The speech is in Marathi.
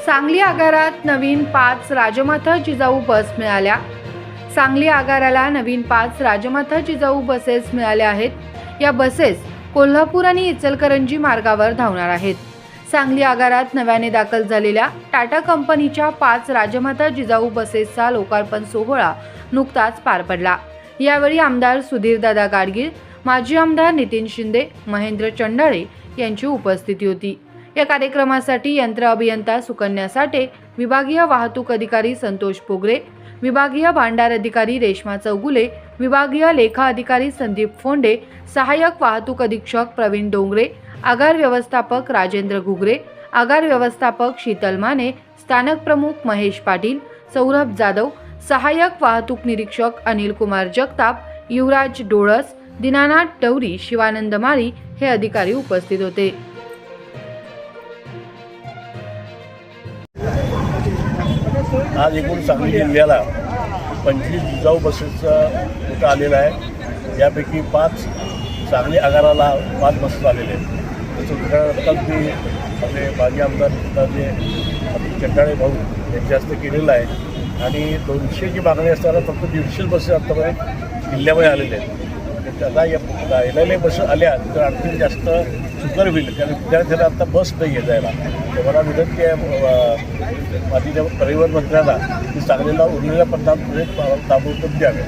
सांगली आगारात नवीन 5 राजमाता जिजाऊ बस मिळाल्या। सांगली आगाराला नवीन 5 राजमाता जिजाऊ बसेस मिळाल्या आहेत। या बसेस कोल्हापूर आणि इचलकरंजी मार्गावर धावणार आहेत। सांगली आगारात नव्याने दाखल झालेल्या टाटा कंपनीच्या 5 राजमाता जिजाऊ बसेसचा लोकार्पण सोहळा नुकताच पार पडला। यावेळी आमदार सुधीरदादा गाडगीळ, माजी आमदार नितीन शिंदे, महेंद्र चंडाळे यांची उपस्थिती होती। या कार्यक्रमासाठी यंत्र अभियंता सुकन्या साठे, विभागीय वाहतूक अधिकारी संतोष पोगरे, विभागीय भांडार अधिकारी रेश्मा चौगुले, विभागीय लेखा अधिकारी संदीप फोंडे, सहाय्यक वाहतूक अधीक्षक प्रवीण डोंगरे, आगार व्यवस्थापक राजेंद्र घुगरे, आगार व्यवस्थापक शीतल माने, स्थानक प्रमुख महेश पाटील, सौरभ जाधव, सहाय्यक वाहतूक निरीक्षक अनिल कुमार जगताप, युवराज डोळस, दीनानाथ डवरी, शिवानंद माळी हे अधिकारी उपस्थित होते। आज एकूण सांगली जिल्ह्याला 25 जिजाऊ बसेसचा कोटा आलेला आहे। यापैकी 5 सांगली आगाराला 5 बसेस आलेले आहेत। त्याचं उद्घाटन मी आपले माजी आमदार जे चंडाळे भाऊ यांच्या हस्ते केलेलं आहे आणि 200ची मागणी असताना फक्त 150 बसेस आत्तापर्यंत जिल्ह्यामध्ये आलेले आहेत। आता या राहिलेल्या बस आल्या तर आणखी जास्त सुकर होईल, कारण विद्यार्थ्यांना आता बस नाही आहे जायला। तर मला विनंती आहे माझी परिवहन मंत्र्यांना की सांगलीला उरलेल्या 50 ताबडतोब द्यावे।